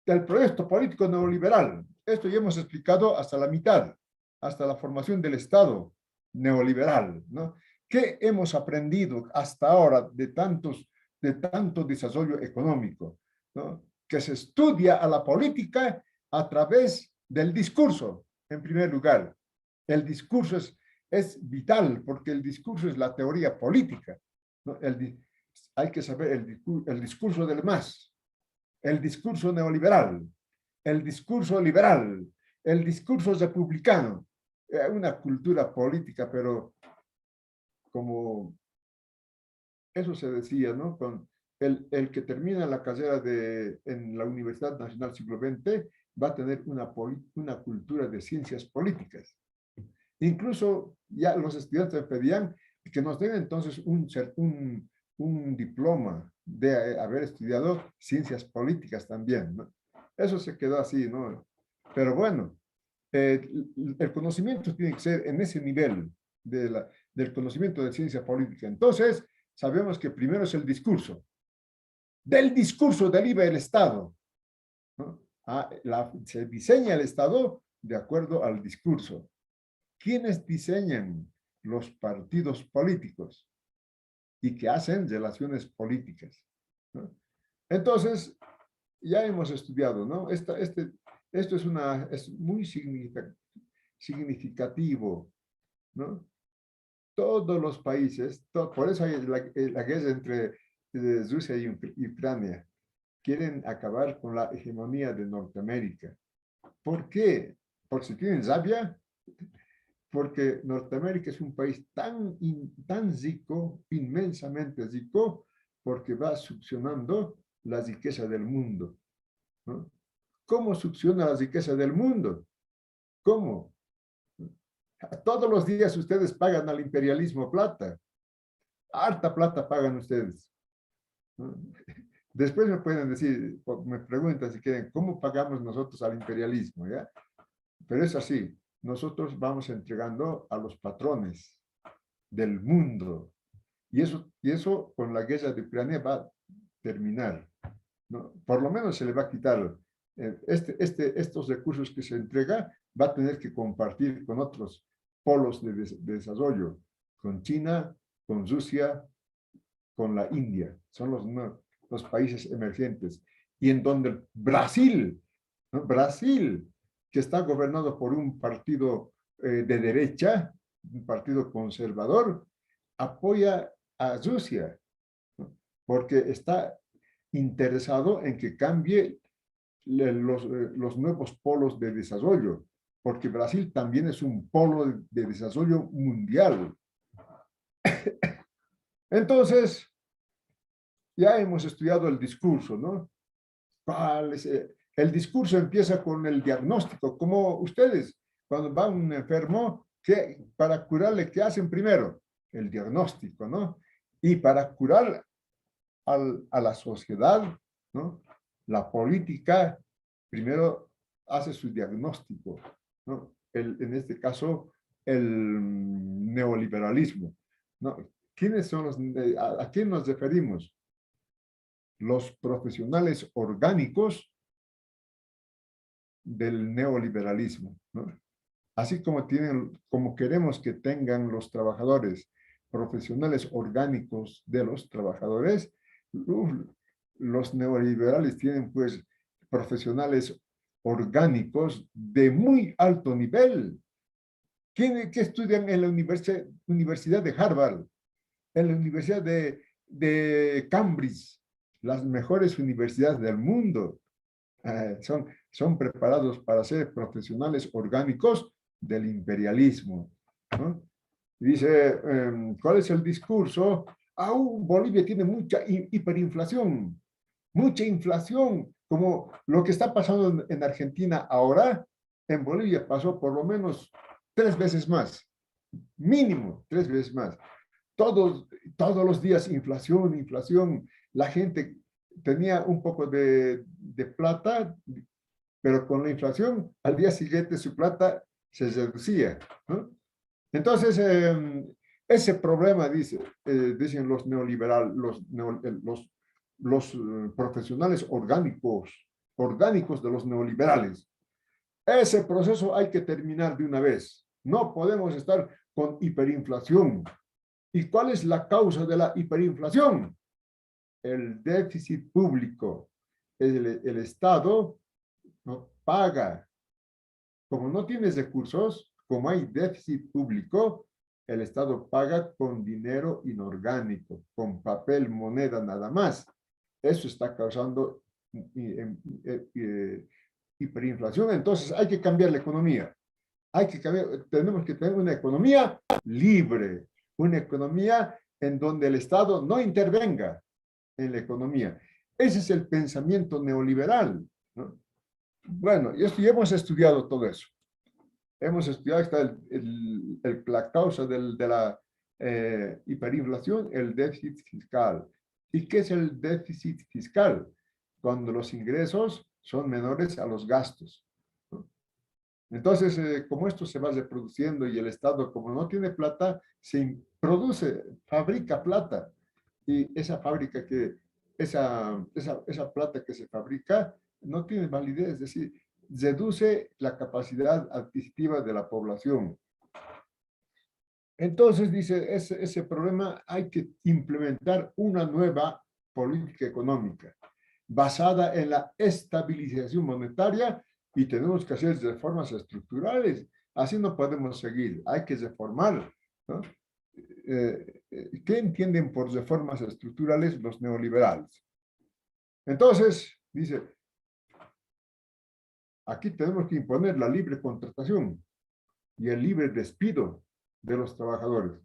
del proyecto político neoliberal. Esto ya hemos explicado hasta la mitad, hasta la formación del Estado neoliberal, ¿no? ¿Qué hemos aprendido hasta ahora de tanto desarrollo económico, ¿no? Que se estudia a la política a través del discurso, en primer lugar. El discurso es vital porque el discurso es la teoría política, ¿no? Hay que saber el discurso del MAS, el discurso neoliberal, el discurso liberal, el discurso republicano. Una cultura política, pero como eso se decía, ¿no? Con el que termina la carrera en la Universidad Nacional Siglo XX va a tener una cultura de ciencias políticas. Incluso ya los estudiantes pedían que nos den entonces un diploma de haber estudiado ciencias políticas también, ¿no? Eso se quedó así, ¿no? Pero bueno, el conocimiento tiene que ser en ese nivel del conocimiento de ciencia política. Entonces, sabemos que primero es el discurso. Del discurso deriva el Estado, ¿no? Se diseña el Estado de acuerdo al discurso. ¿Quiénes diseñan los partidos políticos y que hacen relaciones políticas, ¿no? Entonces, ya hemos estudiado, ¿no? Esto es muy significativo, ¿no? Todos los países, por eso hay la guerra entre Rusia y Ucrania, quieren acabar con la hegemonía de Norteamérica. ¿Por qué? Porque si tienen rabia, porque Norteamérica es un país tan rico, inmensamente rico, porque va succionando la riqueza del mundo, ¿no? ¿Cómo succiona la riqueza del mundo? ¿Cómo? Todos los días ustedes pagan al imperialismo plata. Harta plata pagan ustedes, ¿no? Después me pueden decir, me preguntan si quieren, ¿cómo pagamos nosotros al imperialismo? ¿Ya? Pero es así, nosotros vamos entregando a los patrones del mundo. Y eso con la guerra de Ucrania va a terminar, ¿no? Por lo menos se le va a quitar estos recursos que se entrega, va a tener que compartir con otros polos de desarrollo, con China, con Rusia, con la India. Son los países emergentes. Y en donde Brasil, ¿no? Brasil, que está gobernado por un partido de derecha, un partido conservador, apoya a Rusia, ¿no? Porque está interesado en que cambie los nuevos polos de desarrollo, porque Brasil también es un polo de desarrollo mundial. Entonces, ya hemos estudiado el discurso, ¿no? ¿Cuál es? El discurso empieza con el diagnóstico, como ustedes, cuando va un enfermo, para curarle, ¿qué hacen primero? El diagnóstico, ¿no? Y para curar a la sociedad, ¿no? La política primero hace su diagnóstico, ¿no? En este caso, el neoliberalismo, ¿no? ¿Quiénes son a quién nos referimos? Los profesionales orgánicos del neoliberalismo, ¿no? Así como queremos que tengan los trabajadores profesionales orgánicos de los trabajadores, los neoliberales tienen pues profesionales orgánicos de muy alto nivel. ¿Qué estudian en la Universidad de Harvard, en la Universidad de Cambridge, las mejores universidades del mundo? Son preparados para ser profesionales orgánicos del imperialismo, ¿no? Dice, ¿cuál es el discurso? Bolivia tiene mucha hiperinflación, mucha inflación, como lo que está pasando en Argentina ahora, en Bolivia pasó por lo menos 3 veces más, mínimo 3 veces más. Todos los días inflación, inflación, la gente tenía un poco de plata, pero con la inflación, al día siguiente su plata se reducía, ¿no? Entonces, ese problema, dicen los neoliberales, los profesionales orgánicos orgánicos de los neoliberales. Ese proceso hay que terminar de una vez. No podemos estar con hiperinflación. ¿Y cuál es la causa de la hiperinflación? El déficit público. El Estado no paga. Como no tienes recursos, como hay déficit público, el Estado paga con dinero inorgánico, con papel, moneda, nada más. Eso está causando hiperinflación. Entonces hay que cambiar la economía. Tenemos que tener una economía libre, una economía en donde el Estado no intervenga en la economía. Ese es el pensamiento neoliberal, ¿no? Bueno, y esto ya hemos estudiado todo eso. Hemos estudiado hasta la causa de la hiperinflación, el déficit fiscal. ¿Y qué es el déficit fiscal? Cuando los ingresos son menores a los gastos, ¿no? Entonces, como esto se va reproduciendo y el Estado, como no tiene plata, fabrica plata. Y esa fábrica esa plata que se fabrica no tiene validez, es decir, reduce la capacidad adquisitiva de la población. Entonces, dice, ese problema hay que implementar una nueva política económica basada en la estabilización monetaria y tenemos que hacer reformas estructurales. Así no podemos seguir, hay que reformar, ¿no? ¿Qué entienden por reformas estructurales los neoliberales? Entonces, dice, aquí tenemos que imponer la libre contratación y el libre despido de los trabajadores,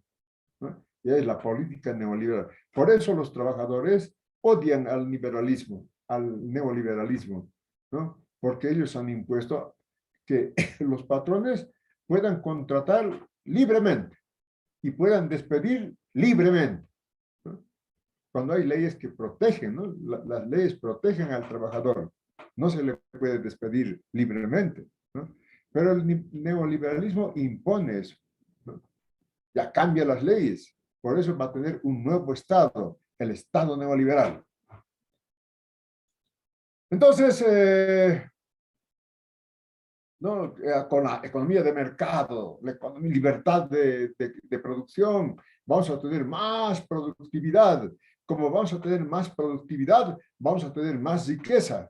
¿no? Y es la política neoliberal. Por eso los trabajadores odian al liberalismo, al neoliberalismo, ¿no? Porque ellos han impuesto que los patrones puedan contratar libremente y puedan despedir libremente, ¿no? Cuando hay leyes que protegen, ¿no? Las leyes protegen al trabajador, no se le puede despedir libremente, ¿no? Pero el neoliberalismo impone eso, ¿no? Ya cambia las leyes, por eso va a tener un nuevo Estado, el Estado neoliberal. Entonces, ¿no? Con la economía de mercado, la libertad de producción, vamos a tener más productividad. Como vamos a tener más productividad, vamos a tener más riqueza.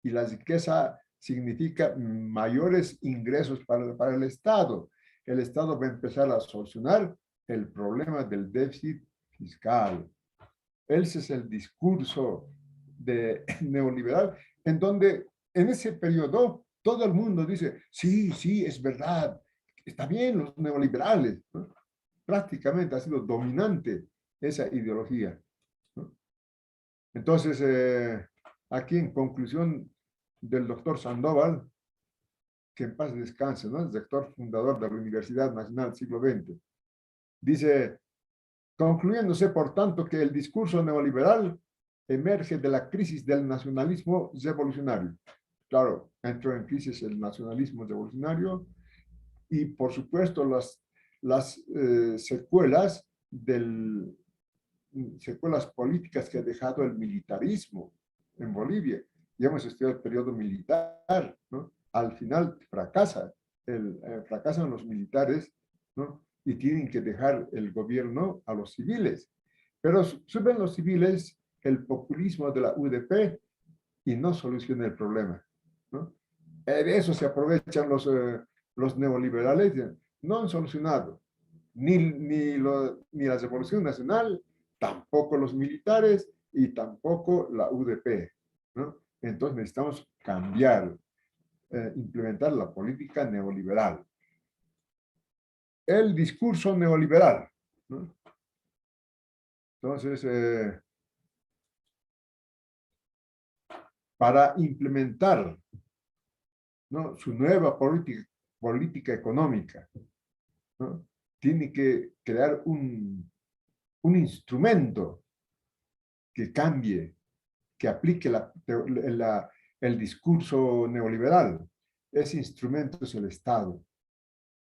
Y la riqueza significa mayores ingresos para el Estado. El Estado va a empezar a solucionar el problema del déficit fiscal. Ese es el discurso neoliberal, en donde en ese periodo todo el mundo dice, sí, sí, es verdad, está bien los neoliberales, ¿no? Prácticamente ha sido dominante esa ideología, ¿no? Entonces, aquí en conclusión del doctor Sandoval, que en paz descanse, ¿no? El rector fundador de la Universidad Nacional del siglo XX, dice, concluyéndose, por tanto, que el discurso neoliberal emerge de la crisis del nacionalismo revolucionario. Claro, entró en crisis el nacionalismo revolucionario y, por supuesto, las secuelas políticas que ha dejado el militarismo en Bolivia. Ya hemos estudiado el periodo militar, ¿no? Al final fracasan los militares, ¿no? Y tienen que dejar el gobierno a los civiles. Pero suben los civiles el populismo de la UDP y no soluciona el problema, ¿no? De eso se aprovechan los neoliberales. No han solucionado ni la Revolución Nacional, tampoco los militares y tampoco la UDP, ¿no? Entonces necesitamos cambiar, implementar la política neoliberal. El discurso neoliberal, ¿no? Entonces, para implementar, ¿no? Su nueva política económica, ¿no? Tiene que crear un instrumento que cambie, que aplique el discurso neoliberal. Ese instrumento es el Estado.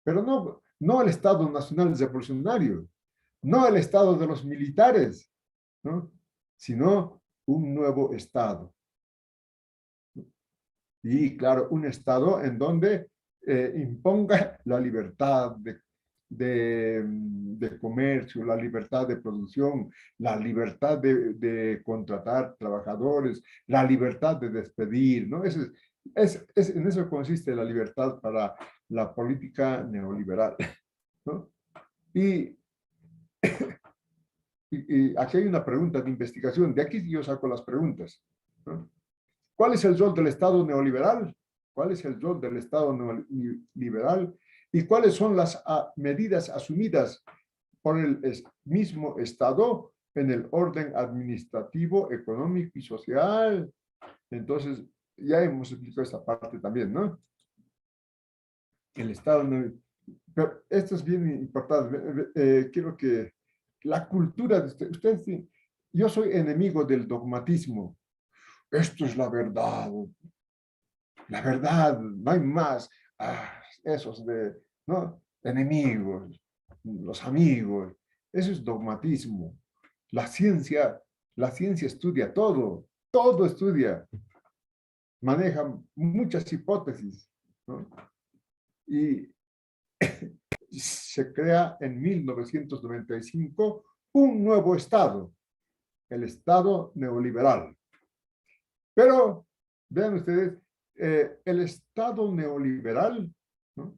Pero no el Estado nacional revolucionario, no el Estado de los militares, ¿no? Sino un nuevo Estado. Y claro, un Estado en donde imponga la libertad de comercio, la libertad de producción, la libertad de contratar trabajadores, la libertad de despedir, ¿no? En eso consiste la libertad para la política neoliberal, ¿no? Y, y aquí hay una pregunta de investigación, de aquí yo saco las preguntas, ¿no? ¿Cuál es el rol del Estado neoliberal? ¿Cuál es el rol del Estado neoliberal? ¿Y cuáles son las medidas asumidas por el mismo Estado en el orden administrativo, económico y social? Entonces, ya hemos explicado esta parte también, ¿no? El Estado neoliberal. Pero esto es bien importante. Quiero que la cultura de ustedes, yo soy enemigo del dogmatismo. Esto es la verdad, no hay más. Esos ¿no? Enemigos, los amigos, eso es dogmatismo. La ciencia, la ciencia estudia todo, todo estudia, maneja muchas hipótesis, ¿no? Y se crea en 1995 un nuevo Estado, el Estado neoliberal. Pero, vean ustedes, el Estado neoliberal, ¿no?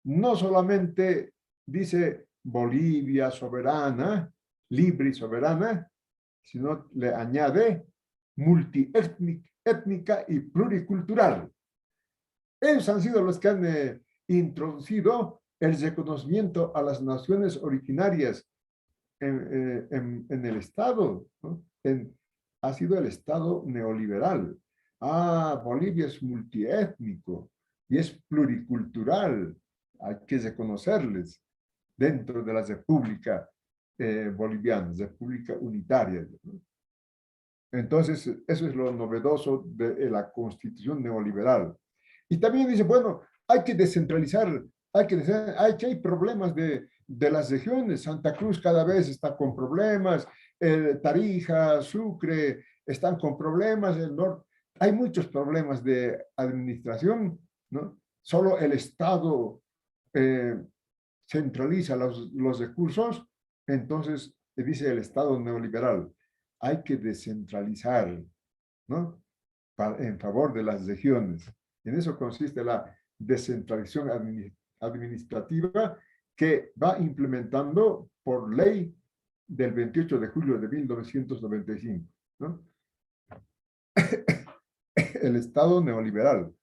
No solamente dice Bolivia soberana, libre y soberana, sino le añade multiétnica y pluricultural. Ellos han sido los que han introducido el reconocimiento a las naciones originarias en el Estado, ¿no? Ha sido el Estado neoliberal. Bolivia es multiétnico y es pluricultural. Hay que reconocerles dentro de la República Boliviana, República Unitaria, ¿no? Entonces, eso es lo novedoso de la Constitución neoliberal. Y también dice, bueno, hay que descentralizar, hay problemas de las regiones. Santa Cruz cada vez está con problemas, Tarija, Sucre están con problemas, el norte. Hay muchos problemas de administración, ¿no? Solo el Estado eh, centraliza los recursos, entonces dice el Estado neoliberal, hay que descentralizar, ¿no? En favor de las regiones. En eso consiste la descentralización administrativa que va implementando por ley del 28 de julio de 1995, ¿no? El Estado neoliberal.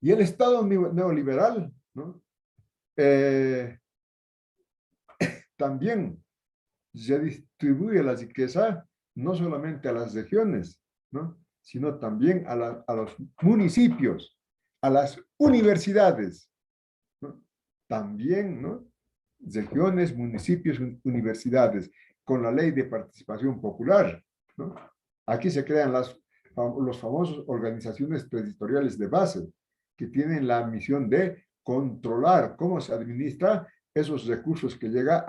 Y el Estado neoliberal, ¿no? También se distribuye la riqueza no solamente a las regiones, ¿no? Sino también a los municipios, a las universidades, ¿no? También, ¿no? Regiones, municipios, universidades, con la ley de participación popular, ¿no? Aquí se crean los famosos organizaciones territoriales de base, que tienen la misión de controlar cómo se administra esos recursos que llega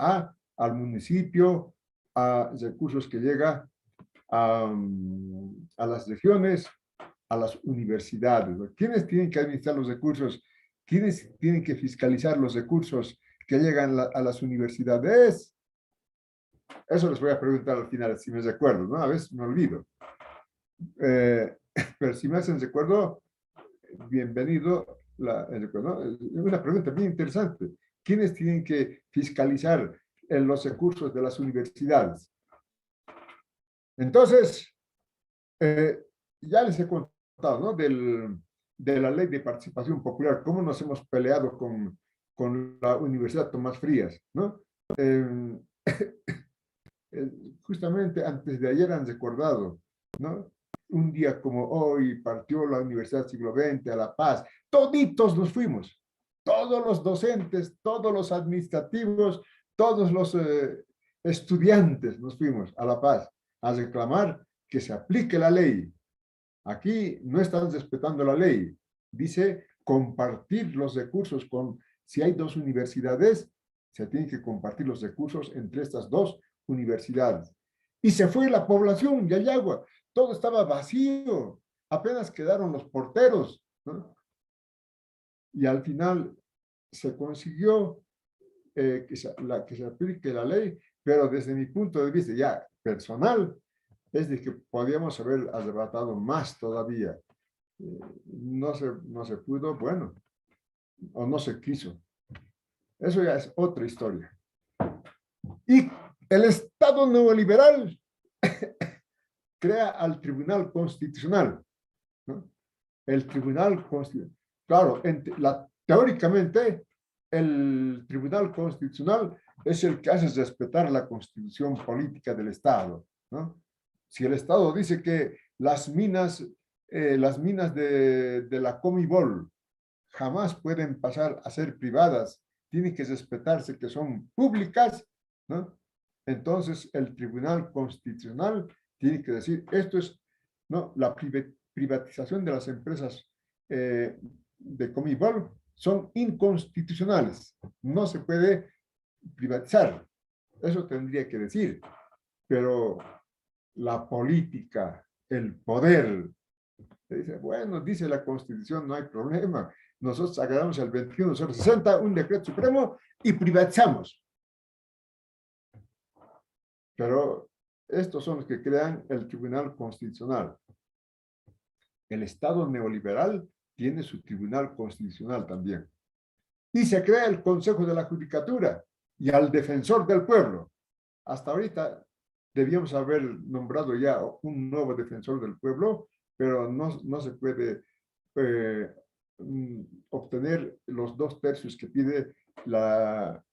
al municipio, a recursos que llega a las regiones, a las universidades. ¿Quiénes tienen que administrar los recursos? ¿Quiénes tienen que fiscalizar los recursos que llegan a las universidades? Eso les voy a preguntar al final, si me recuerdo, ¿no? A veces me olvido. Pero si me hacen recuerdo, bienvenido el recuerdo, ¿no? Una pregunta bien interesante. ¿Quiénes tienen que fiscalizar los recursos de las universidades? Entonces, ya les he contado, ¿no? De la ley de participación popular, cómo nos hemos peleado con la Universidad Tomás Frías, ¿no? Justamente antes de ayer han recordado, ¿no? Un día como hoy partió la Universidad Siglo XX a La Paz. Toditos nos fuimos, todos los docentes, todos los administrativos, todos los estudiantes nos fuimos a La Paz a reclamar que se aplique la ley. Aquí no están respetando la ley. Dice compartir los recursos si hay dos universidades, se tienen que compartir los recursos entre estas dos universidades. Y se fue la población de Ayagua, todo estaba vacío. apenas quedaron los porteros, ¿no? Y al final se consiguió que se aplique la ley, pero desde mi punto de vista ya personal, es de que podíamos haber arrebatado más todavía. No se pudo, bueno, o no se quiso. Eso ya es otra historia. Y el Estado neoliberal crea al Tribunal Constitucional, ¿no? El Tribunal Constitucional. Claro, teóricamente, el Tribunal Constitucional es el que hace respetar la constitución política del Estado, ¿no? Si el Estado dice que las minas de la Comibol jamás pueden pasar a ser privadas, tienen que respetarse que son públicas, ¿no? Entonces el Tribunal Constitucional tiene que decir, esto es, ¿no? La privatización de las empresas de Comibol son inconstitucionales, no se puede privatizar, eso tendría que decir, pero la política, el poder, dice, bueno, dice la Constitución, no hay problema, nosotros agarramos el 21060, un decreto supremo y privatizamos. Pero estos son los que crean el Tribunal Constitucional. El Estado neoliberal tiene su Tribunal Constitucional también. Y se crea el Consejo de la Judicatura y al Defensor del Pueblo. Hasta ahorita debíamos haber nombrado ya un nuevo Defensor del Pueblo, pero no se puede obtener los 2/3 que pide la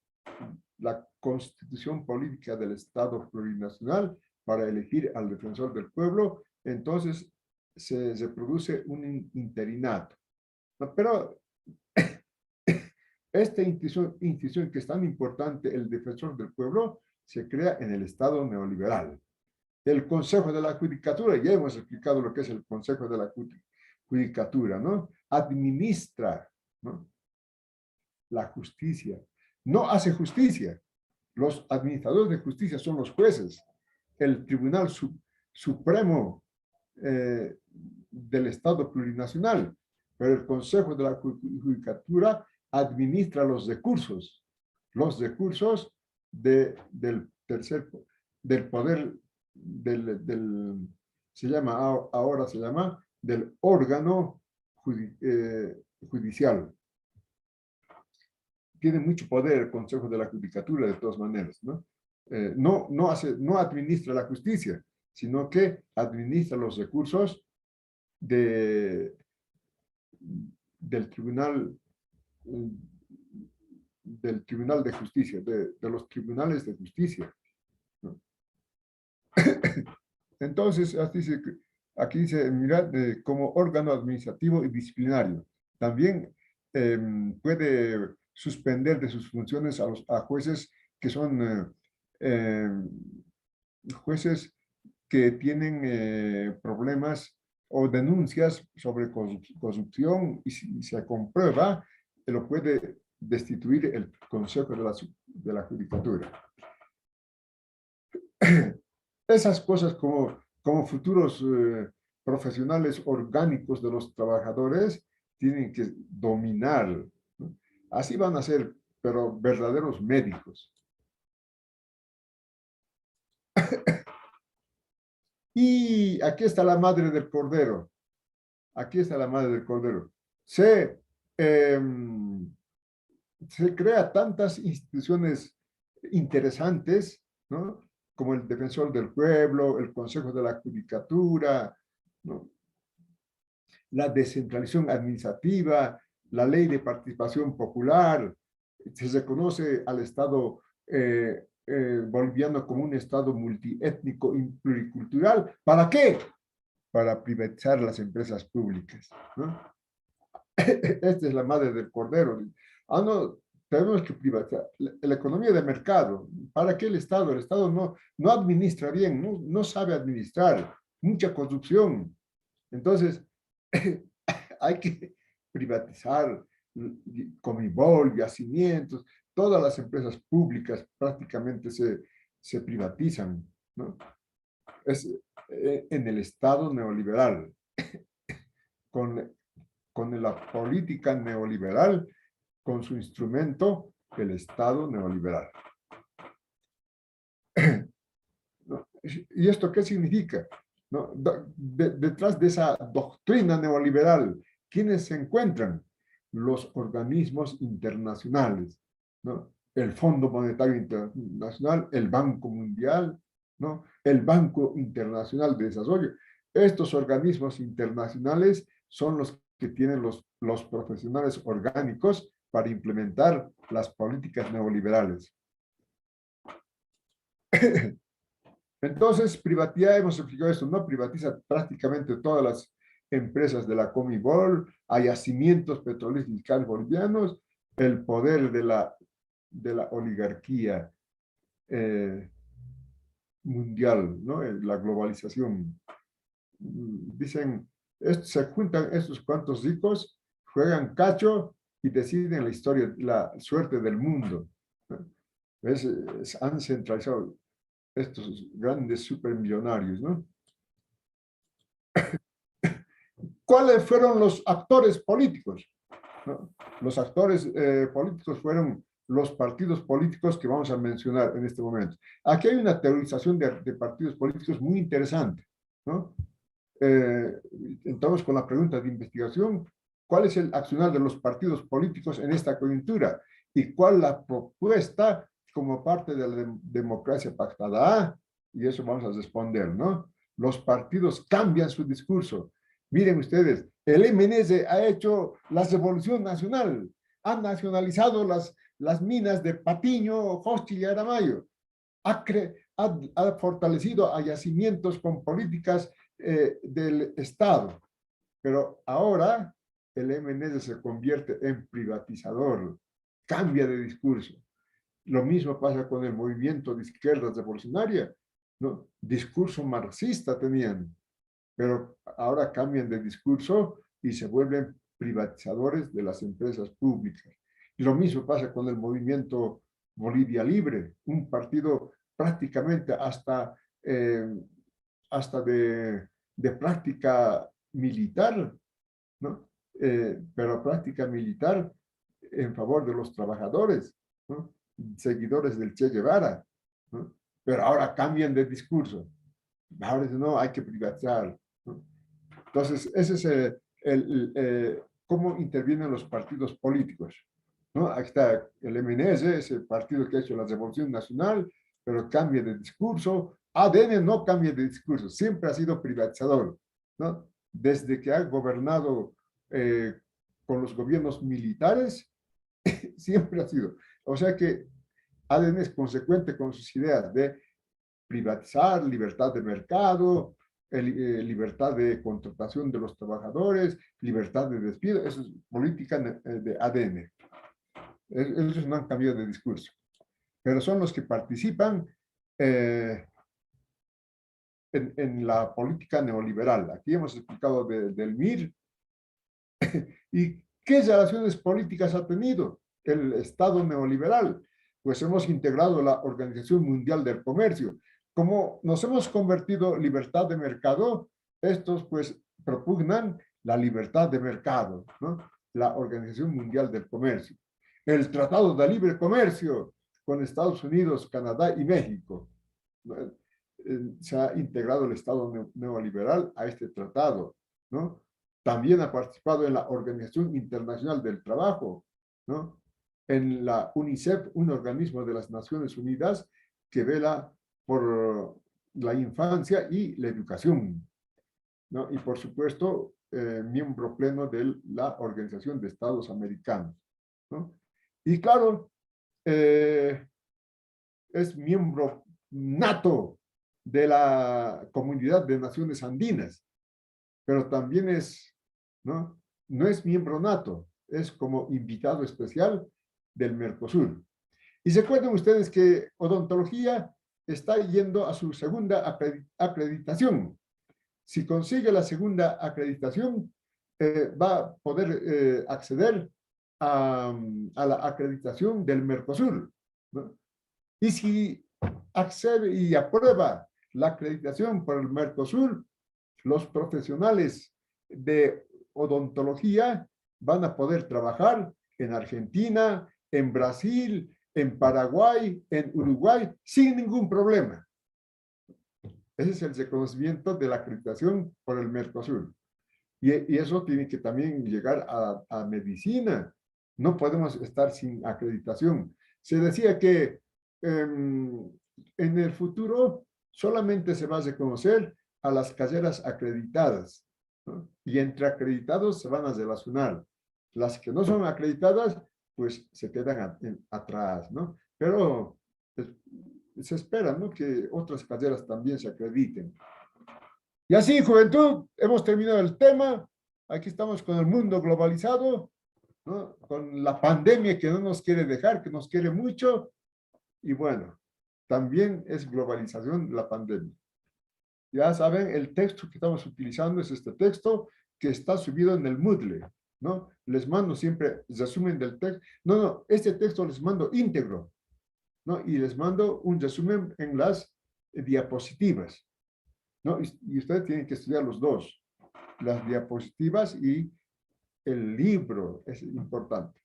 Constitución Política del Estado Plurinacional para elegir al Defensor del Pueblo. Entonces se produce un interinato. Pero esta institución que es tan importante, el Defensor del Pueblo, se crea en el Estado neoliberal. El Consejo de la Judicatura, ya hemos explicado lo que es el Consejo de la Judicatura, ¿no? Administra, ¿no? La justicia. No hace justicia. Los administradores de justicia son los jueces. El Tribunal Supremo del Estado Plurinacional. Pero el Consejo de la Judicatura administra los recursos del poder ahora se llama del órgano judicial. Tiene mucho poder el Consejo de la Judicatura de todas maneras, ¿no? No administra la justicia, sino que administra los recursos del Tribunal de Justicia, de los tribunales de justicia, ¿no? Entonces, aquí dice, mirad, como órgano administrativo y disciplinario. También puede suspender de sus funciones a jueces que son jueces que tienen problemas o denuncias sobre corrupción y si se comprueba, lo puede destituir el Consejo de la Judicatura. Esas cosas como futuros profesionales orgánicos de los trabajadores tienen que dominar, ¿no? Así van a ser, pero verdaderos médicos. Y aquí está la madre del cordero. Aquí está la madre del cordero. Se crea tantas instituciones interesantes, ¿no? Como el Defensor del Pueblo, el Consejo de la Judicatura, ¿no? La descentralización administrativa, la ley de participación popular, se reconoce al Estado boliviano como un Estado multiétnico y pluricultural. ¿Para qué? Para privatizar las empresas públicas, ¿no? Esta es la madre del cordero. No, tenemos que privatizar la economía de mercado. ¿Para qué el Estado? El Estado no administra bien, no sabe administrar, mucha corrupción. Entonces, hay que privatizar Comibol, yacimientos, todas las empresas públicas prácticamente se privatizan, ¿no? Es en el Estado neoliberal. con, con la política neoliberal, con su instrumento, el Estado neoliberal. ¿No? ¿Y esto qué significa? ¿No? Detrás de esa doctrina neoliberal, ¿quiénes se encuentran? Los organismos internacionales, ¿no? El Fondo Monetario Internacional, el Banco Mundial, ¿no? El Banco Internacional de Desarrollo. Estos organismos internacionales son los que tienen los profesionales orgánicos para implementar las políticas neoliberales. Entonces, privatizar, hemos explicado esto, ¿no? Privatiza prácticamente todas las empresas de la Comibol, hay yacimientos petroleros y fiscales bolivianos, el poder de la oligarquía mundial, ¿no? La globalización. Dicen, se juntan estos cuantos ricos, juegan cacho y deciden la historia, la suerte del mundo. Han centralizado estos grandes supermillonarios, ¿no? ¿Cuáles fueron los actores políticos? ¿No? Los actores políticos fueron los partidos políticos que vamos a mencionar en este momento. Aquí hay una teorización de partidos políticos muy interesante, ¿no? Entramos con la pregunta de investigación: ¿cuál es el accionar de los partidos políticos en esta coyuntura? ¿Y cuál la propuesta como parte de la democracia pactada? Y eso vamos a responder, ¿no? Los partidos cambian su discurso. Miren ustedes, el MNS ha hecho la revolución nacional, ha nacionalizado las minas de Patiño, Hostil y Aramayo, ha fortalecido a yacimientos con políticas del Estado, pero ahora el MNS se convierte en privatizador, cambia de discurso. Lo mismo pasa con el movimiento de izquierda revolucionaria, ¿no? Discurso marxista tenían, pero ahora cambian de discurso y se vuelven privatizadores de las empresas públicas. Y lo mismo pasa con el movimiento Bolivia Libre, un partido prácticamente hasta de práctica militar, ¿no? Pero práctica militar en favor de los trabajadores, ¿no? Seguidores del Che Guevara, ¿no? Pero ahora cambian de discurso. Ahora no, hay que privatizar, ¿no? Entonces, ese es cómo intervienen los partidos políticos, ¿no? Aquí está el MNS, es el partido que ha hecho la Revolución Nacional, pero cambia de discurso. ADN no cambia de discurso, siempre ha sido privatizador, ¿no? Desde que ha gobernado con los gobiernos militares, siempre ha sido. O sea que ADN es consecuente con sus ideas de privatizar, libertad de mercado, libertad de contratación de los trabajadores, libertad de despido. Eso es política de ADN. Ellos no han cambiado de discurso, pero son los que participan en la política neoliberal. Aquí hemos explicado del MIR. ¿Y qué relaciones políticas ha tenido el Estado neoliberal? Pues hemos integrado la Organización Mundial del Comercio. Como nos hemos convertido en libertad de mercado, estos pues propugnan la libertad de mercado, ¿no? La Organización Mundial del Comercio. El Tratado de Libre Comercio con Estados Unidos, Canadá y México. Se ha integrado el Estado neoliberal a este tratado, ¿no? También ha participado en la Organización Internacional del Trabajo, ¿no? En la UNICEF, un organismo de las Naciones Unidas que vela por la infancia y la educación, ¿no? Y por supuesto, miembro pleno de la Organización de Estados Americanos, ¿no? Y claro, es miembro nato de la Comunidad de Naciones Andinas, pero también no es miembro nato, es como invitado especial del Mercosur. Y se acuerdan ustedes que odontología está yendo a su segunda acreditación. Si consigue la segunda acreditación, va a poder acceder a la acreditación del Mercosur, ¿no? Y si accede y aprueba la acreditación por el Mercosur, los profesionales de odontología van a poder trabajar en Argentina, en Brasil, en Paraguay, en Uruguay, sin ningún problema. Ese es el reconocimiento de la acreditación por el Mercosur. Y eso tiene que también llegar a medicina. No podemos estar sin acreditación. Se decía que en el futuro solamente se va a reconocer a las carreras acreditadas, ¿no? Y entre acreditados se van a relacionar. Las que no son acreditadas, pues se quedan atrás, ¿no? Pero pues, se espera, ¿no?, que otras carreras también se acrediten. Y así, juventud, hemos terminado el tema. Aquí estamos con el mundo globalizado, ¿no?, con la pandemia que no nos quiere dejar, que nos quiere mucho. Y bueno, también es globalización la pandemia. Ya saben, el texto que estamos utilizando es este texto que está subido en el Moodle, ¿no? Les mando siempre resumen del texto. No, este texto les mando íntegro, ¿no? Y les mando un resumen en las diapositivas, ¿no? Y ustedes tienen que estudiar los dos, las diapositivas y el libro, es importante.